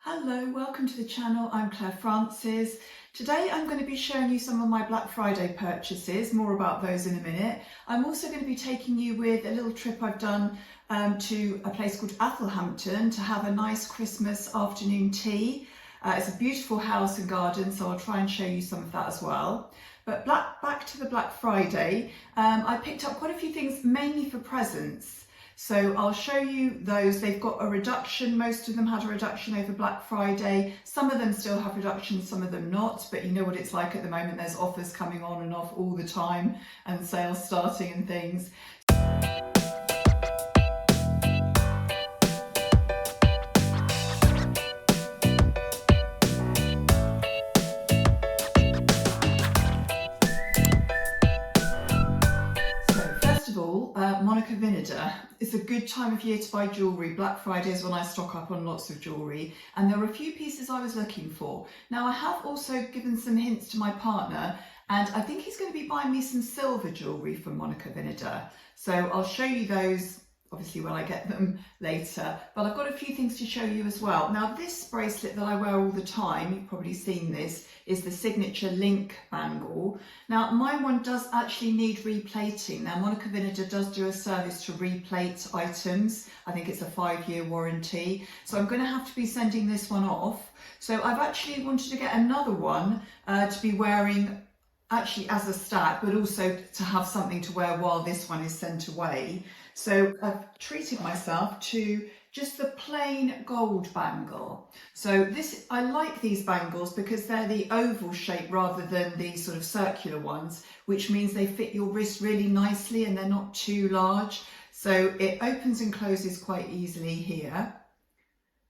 Hello, welcome to the channel. I'm Claire Francis. Today I'm going to be showing you some of my Black Friday purchases, more about those in a minute. I'm also going to be taking you with a little trip I've done to a place called Athlehampton to have a nice Christmas afternoon tea. It's a beautiful house and garden, so I'll try and show you some of that as well. But back to the Black Friday, I picked up quite a few things mainly for presents. So I'll show you those. They've got a reduction. Most of them had a reduction over Black Friday. Some of them still have reductions, some of them not, but you know what it's like at the moment. There's offers coming on and off all the time and sales starting and things. Vinader. It's a good time of year to buy jewellery. Black Friday is when I stock up on lots of jewellery, and there were a few pieces I was looking for. Now I have also given some hints to my partner, and I think he's going to be buying me some silver jewellery from Vinader. So I'll show you those obviously when I get them later, but I've got a few things to show you as well. Now this bracelet that I wear all the time, you've probably seen this, is the signature link bangle. Now my one does actually need replating. Now Vinader does do a service to replate items. I think it's a 5-year warranty. So I'm going to have to be sending this one off. So I've actually wanted to get another one to be wearing actually as a stack, but also to have something to wear while this one is sent away. So I've treated myself to just the plain gold bangle. So this, I like these bangles because they're the oval shape rather than the sort of circular ones, which means they fit your wrist really nicely and they're not too large. So it opens and closes quite easily here.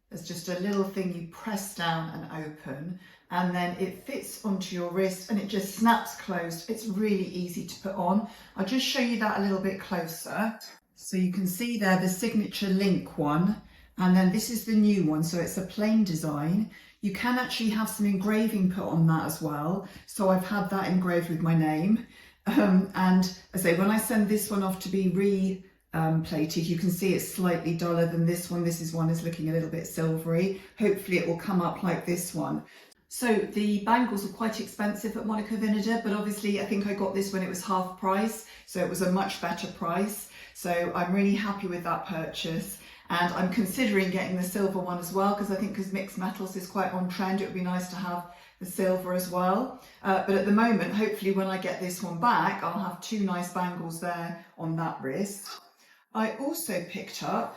There's just a little thing you press down and open, and then it fits onto your wrist and it just snaps closed. It's really easy to put on. I'll just show you that a little bit closer. So you can see there the signature link one, and then this is the new one. So it's a plain design. You can actually have some engraving put on that as well. So I've had that engraved with my name. And as I say, when I send this one off to be plated, you can see it's slightly duller than this one. This one is looking a little bit silvery. Hopefully it will come up like this one. So the bangles are quite expensive at Vinader, but obviously I think I got this when it was half price, so it was a much better price. So I'm really happy with that purchase, and I'm considering getting the silver one as well, because I think because mixed metals is quite on trend, it would be nice to have the silver as well. But at the moment, hopefully when I get this one back, I'll have 2 nice bangles there on that wrist. I also picked up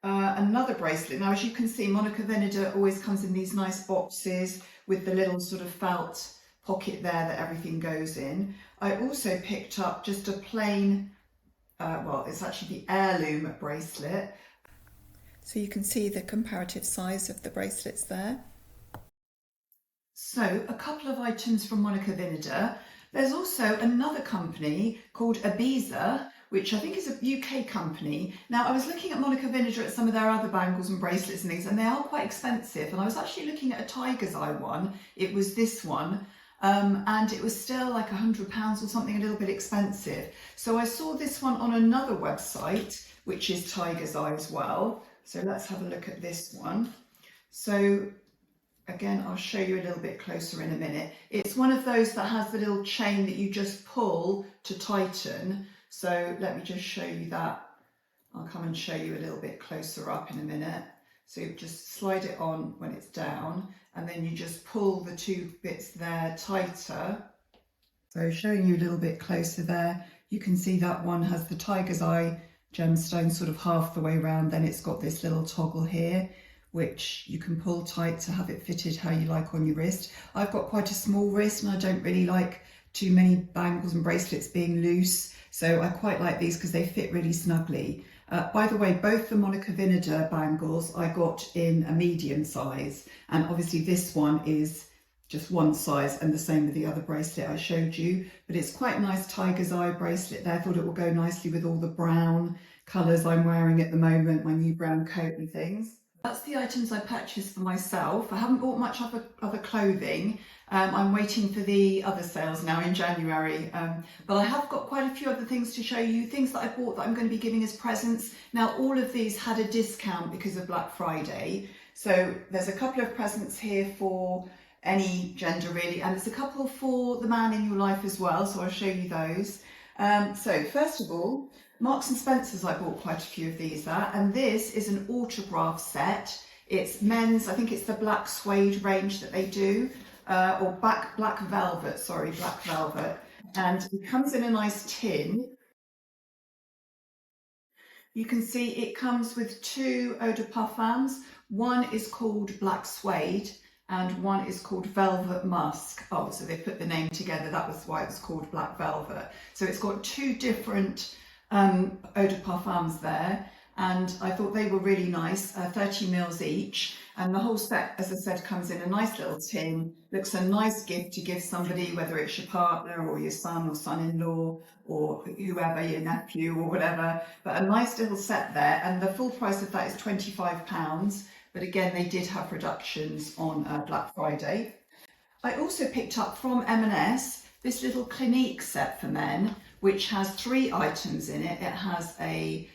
another bracelet. Now, as you can see, Vinader always comes in these nice boxes with the little sort of felt pocket there that everything goes in. I also picked up just a plain, well, it's actually the Heirloom bracelet. So you can see the comparative size of the bracelets there. So a couple of items from Vinader. There's also another company called Abiza, which I think is a UK company. Now I was looking at Vinader at some of their other bangles and bracelets and things, and they are quite expensive. And I was actually looking at a tiger's eye one. It was this one. And it was still like £100 or something, a little bit expensive. So I saw this one on another website, which is Tiger's Eye as well. So let's have a look at this one. So again, I'll show you a little bit closer in a minute. It's one of those that has the little chain that you just pull to tighten. So let me just show you that. I'll come and show you a little bit closer up in a minute. So you just slide it on when it's down, and then you just pull the 2 bits there tighter. So showing you a little bit closer there, you can see that one has the tiger's eye gemstone sort of half the way around. Then it's got this little toggle here, which you can pull tight to have it fitted how you like on your wrist. I've got quite a small wrist and I don't really like too many bangles and bracelets being loose. So I quite like these because they fit really snugly. By the way, both the Vinader bangles I got in a medium size, and obviously this one is just one size, and the same with the other bracelet I showed you. But it's quite a nice tiger's eye bracelet there. I thought it will go nicely with all the brown colours I'm wearing at the moment, my new brown coat and things. That's the items I purchased for myself. I haven't bought much other clothing. I'm waiting for the other sales now in January, but I have got quite a few other things to show you, things that I bought that I'm going to be giving as presents. Now all of these had a discount because of Black Friday, So there's a couple of presents here for any gender really, and there's a couple for the man in your life as well, so I'll show you those. So first of all, Marks and Spencer's, I bought quite a few of these at, and this is an autograph set. It's men's, I think it's the black suede range that they do, or black velvet, sorry, black velvet. And it comes in a nice tin. You can see it comes with two eau de parfums. One is called Black Suede and one is called Velvet Musk. Oh, so they put the name together. That was why it was called Black Velvet. So it's got two different eau de parfums there. And I thought they were really nice, 30 mils each. And the whole set, as I said, comes in a nice little tin. Looks a nice gift to give somebody, whether it's your partner or your son or son-in-law or whoever, your nephew or whatever. But a nice little set there. And the full price of that is £25. But again, they did have reductions on Black Friday. I also picked up from M&S this little Clinique set for men, which has 3 items in it. It has a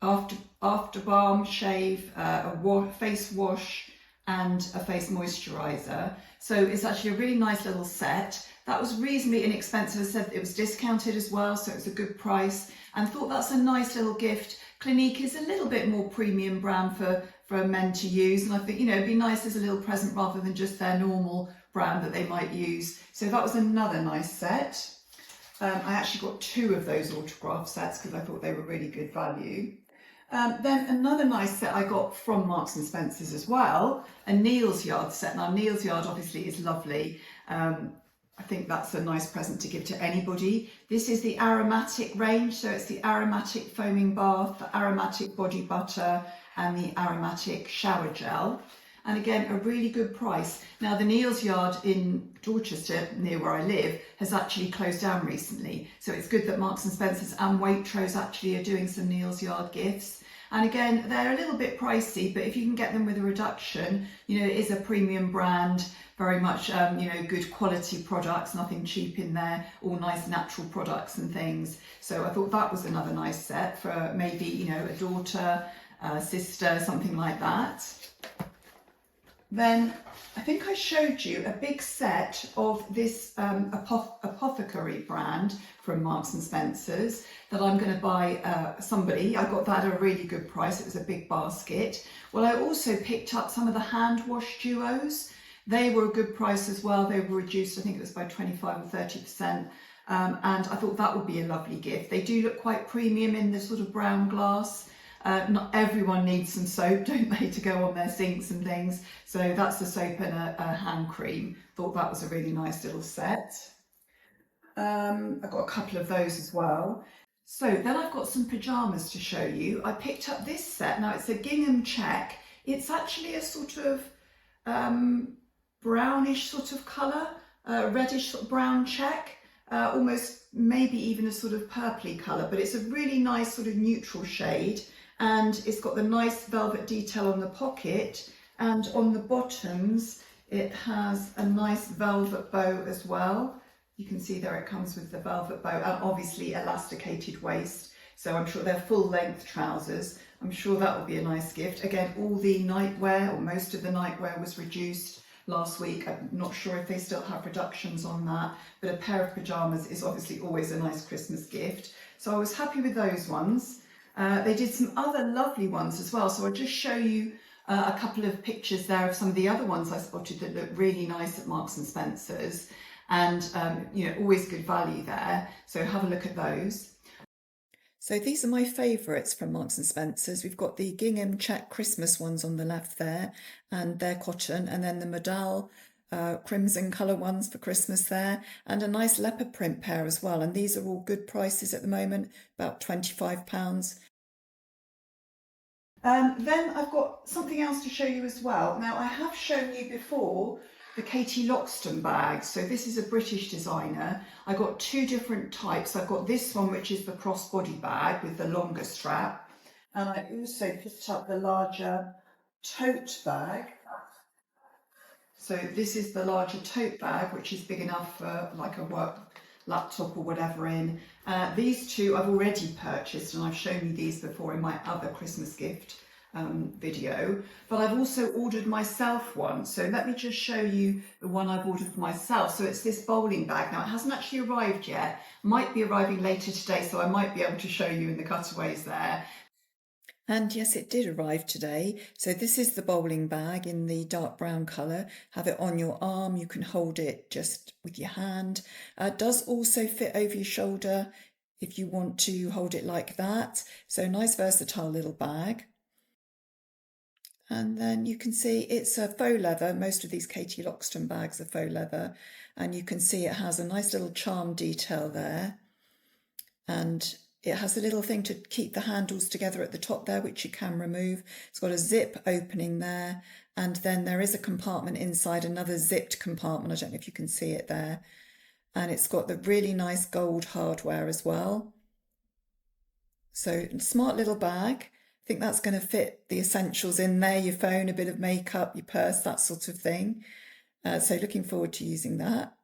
after balm shave, a face wash and a face moisturiser. So it's actually a really nice little set. That was reasonably inexpensive. I said it was discounted as well, so it was a good price, and thought that's a nice little gift. Clinique is a little bit more premium brand for men to use, and I think, you know, it'd be nice as a little present rather than just their normal brand that they might use. So that was another nice set. I actually got 2 of those autograph sets because I thought they were really good value. Then another nice set I got from Marks and Spencer's as well, a Neal's Yard set. Now Neal's Yard obviously is lovely. I think that's a nice present to give to anybody. This is the Aromatic range, so it's the Aromatic foaming bath, the Aromatic body butter and the Aromatic shower gel. And again, a really good price. Now the Neal's Yard in Dorchester, near where I live, has actually closed down recently. So it's good that Marks and Spencer's and Waitrose actually are doing some Neal's Yard gifts. And again, they're a little bit pricey, but if you can get them with a reduction, you know, it is a premium brand, very much, you know, good quality products, nothing cheap in there, all nice natural products and things. So I thought that was another nice set for maybe, you know, a daughter, a sister, something like that. Then I think I showed you a big set of this apothecary brand from Marks and Spencer's that I'm going to buy somebody. I got that at a really good price. It was a big basket. Well, I also picked up some of the hand wash duos. They were a good price as well. They were reduced, I think it was by 25 or 30%. And I thought that would be a lovely gift. They do look quite premium in the sort of brown glass. Not everyone needs some soap, don't they, to go on their sinks and things. So that's the soap and a hand cream. Thought that was a really nice little set. I've got a couple of those as well. So then I've got some pyjamas to show you. I picked up this set. Now it's a gingham check. It's actually a sort of brownish sort of colour, reddish sort of brown check. Almost maybe even a sort of purpley colour, but it's a really nice sort of neutral shade. And it's got the nice velvet detail on the pocket, and on the bottoms it has a nice velvet bow as well. You can see there it comes with the velvet bow, and obviously elasticated waist, so I'm sure they're full length trousers. I'm sure that will be a nice gift. Again, all the nightwear, or most of the nightwear, was reduced last week. I'm not sure if they still have reductions on that, but a pair of pyjamas is obviously always a nice Christmas gift, so I was happy with those ones. They did some other lovely ones as well, so I'll just show you a couple of pictures there of some of the other ones I spotted that look really nice at Marks and Spencer's, and you know, always good value there, so have a look at those. So these are my favourites from Marks and Spencer's. We've got the gingham check Christmas ones on the left there, and they're cotton, and then the modal crimson colour ones for Christmas there, and a nice leopard print pair as well, and these are all good prices at the moment, about £25. Then I've got something else to show you as well. Now I have shown you before the Katie Loxton bag, so this is a British designer. I got 2 different types. I've got this one, which is the crossbody bag with the longer strap, and I also picked up the larger tote bag. So this is the larger tote bag, which is big enough for like a work laptop or whatever in. These 2 I've already purchased, and I've shown you these before in my other Christmas gift video, but I've also ordered myself one. So let me just show you the one I've ordered for myself. So it's this bowling bag. Now it hasn't actually arrived yet, might be arriving later today, so I might be able to show you in the cutaways there. And yes, it did arrive today. So this is the bowling bag in the dark brown colour. Have it on your arm. You can hold it just with your hand. Does also fit over your shoulder if you want to hold it like that. So nice versatile little bag. And then you can see it's a faux leather. Most of these Katie Loxton bags are faux leather. And you can see it has a nice little charm detail there. And it has a little thing to keep the handles together at the top there, which you can remove. It's got a zip opening there. And then there is a compartment inside, another zipped compartment. I don't know if you can see it there. And it's got the really nice gold hardware as well. So smart little bag. I think that's going to fit the essentials in there, your phone, a bit of makeup, your purse, that sort of thing. So looking forward to using that.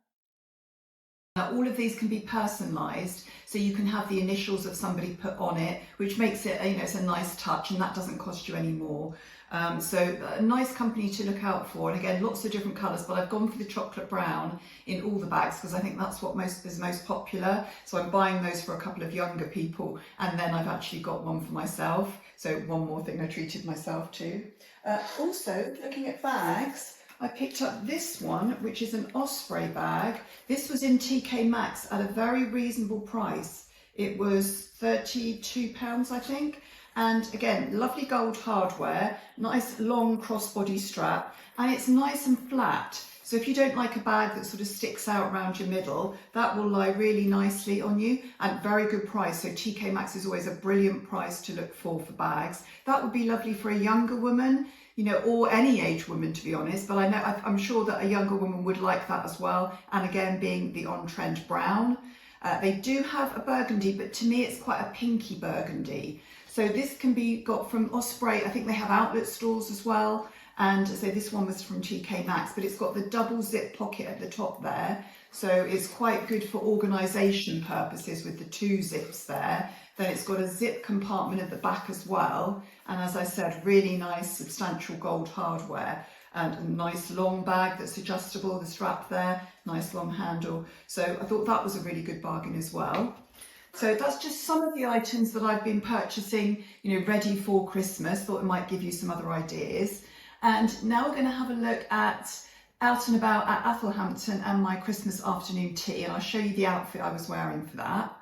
Now, all of these can be personalised, so you can have the initials of somebody put on it, which makes it, it's a nice touch, and that doesn't cost you any more. So a nice company to look out for, and again, lots of different colours, but I've gone for the chocolate brown in all the bags because I think that's what is most popular. So I'm buying those for a couple of younger people, and then I've actually got one for myself. So one more thing I treated myself to. Also, looking at bags, I picked up this one, which is an Osprey bag. This was in TK Maxx at a very reasonable price. It was £32, I think. And again, lovely gold hardware, nice long crossbody strap, and it's nice and flat. So if you don't like a bag that sort of sticks out around your middle, that will lie really nicely on you, and very good price. So TK Maxx is always a brilliant price to look for bags. That would be lovely for a younger woman, or any age woman, to be honest, but I'm sure that a younger woman would like that as well. And again, being the on-trend brown. They do have a burgundy, but to me it's quite a pinky burgundy. So this can be got from Osprey. I think they have outlet stores as well. And so this one was from TK Maxx, but it's got the double zip pocket at the top there. So it's quite good for organisation purposes with the two zips there. Then it's got a zip compartment at the back as well. And as I said, really nice substantial gold hardware, and a nice long bag that's adjustable, the strap there, nice long handle. So I thought that was a really good bargain as well. So that's just some of the items that I've been purchasing, ready for Christmas. Thought it might give you some other ideas. And now we're going to have a look at out and about at Athlehampton and my Christmas afternoon tea. And I'll show you the outfit I was wearing for that.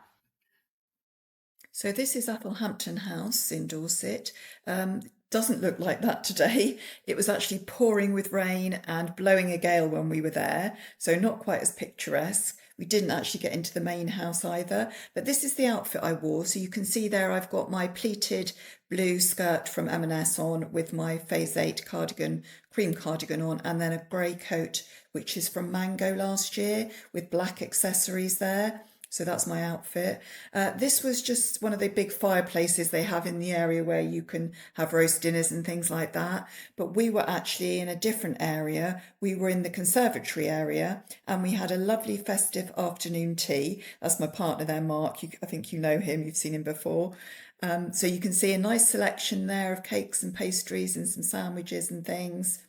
So this is Athlehampton House in Dorset. Doesn't look like that today. It was actually pouring with rain and blowing a gale when we were there, so not quite as picturesque. We didn't actually get into the main house either, but this is the outfit I wore. So you can see there I've got my pleated blue skirt from M&S on with my Phase 8 cardigan, cream cardigan on, and then a grey coat which is from Mango last year with black accessories there. So that's my outfit. This was just one of the big fireplaces they have in the area where you can have roast dinners and things like that. But we were actually in a different area. We were in the conservatory area, and we had a lovely festive afternoon tea. That's my partner there, Mark. I think you know him. You've seen him before. So you can see a nice selection there of cakes and pastries and some sandwiches and things.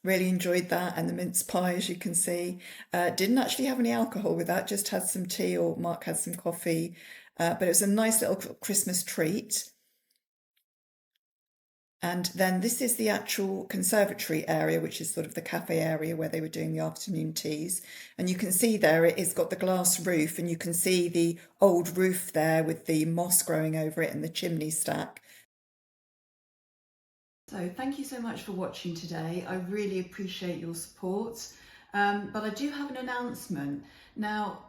Really enjoyed that, and the mince pie, as you can see. Didn't actually have any alcohol with that, just had some tea, or Mark had some coffee. But it was a nice little Christmas treat. And then this is the actual conservatory area, which is sort of the cafe area where they were doing the afternoon teas. And you can see there it's got the glass roof, and you can see the old roof there with the moss growing over it and the chimney stack. So thank you so much for watching today. I really appreciate your support. But I do have an announcement. Now,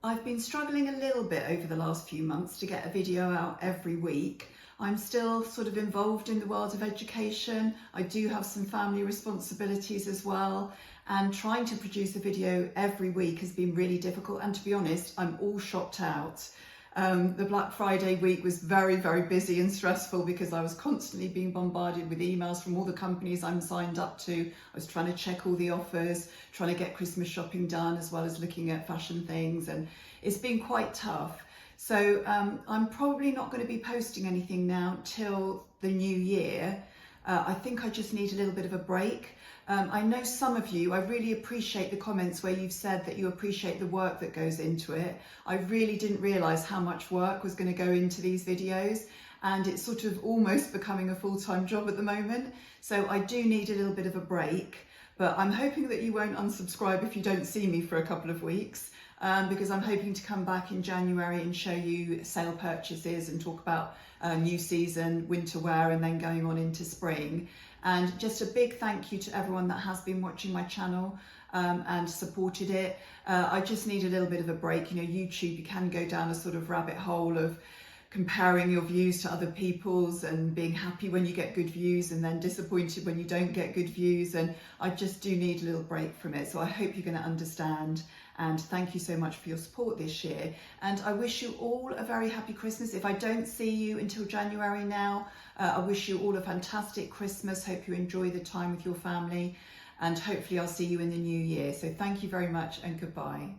I've been struggling a little bit over the last few months to get a video out every week. I'm still sort of involved in the world of education. I do have some family responsibilities as well. And trying to produce a video every week has been really difficult. And to be honest, I'm all shocked out. The Black Friday week was very, very busy and stressful because I was constantly being bombarded with emails from all the companies I'm signed up to. I was trying to check all the offers, trying to get Christmas shopping done, as well as looking at fashion things, and it's been quite tough. So I'm probably not going to be posting anything now till the new year, I think I just need a little bit of a break. I know some of you, I really appreciate the comments where you've said that you appreciate the work that goes into it. I really didn't realise how much work was going to go into these videos, and it's sort of almost becoming a full-time job at the moment. So I do need a little bit of a break, but I'm hoping that you won't unsubscribe if you don't see me for a couple of weeks, because I'm hoping to come back in January and show you sale purchases and talk about new season, winter wear, and then going on into spring. And just a big thank you to everyone that has been watching my channel and supported it. I just need a little bit of a break. You know, YouTube, you can go down a sort of rabbit hole of comparing your views to other people's and being happy when you get good views and then disappointed when you don't get good views. And I just do need a little break from it. So I hope you're going to understand. And thank you so much for your support this year. And I wish you all a very happy Christmas. If I don't see you until January now, I wish you all a fantastic Christmas. Hope you enjoy the time with your family. And hopefully I'll see you in the new year. So thank you very much and goodbye.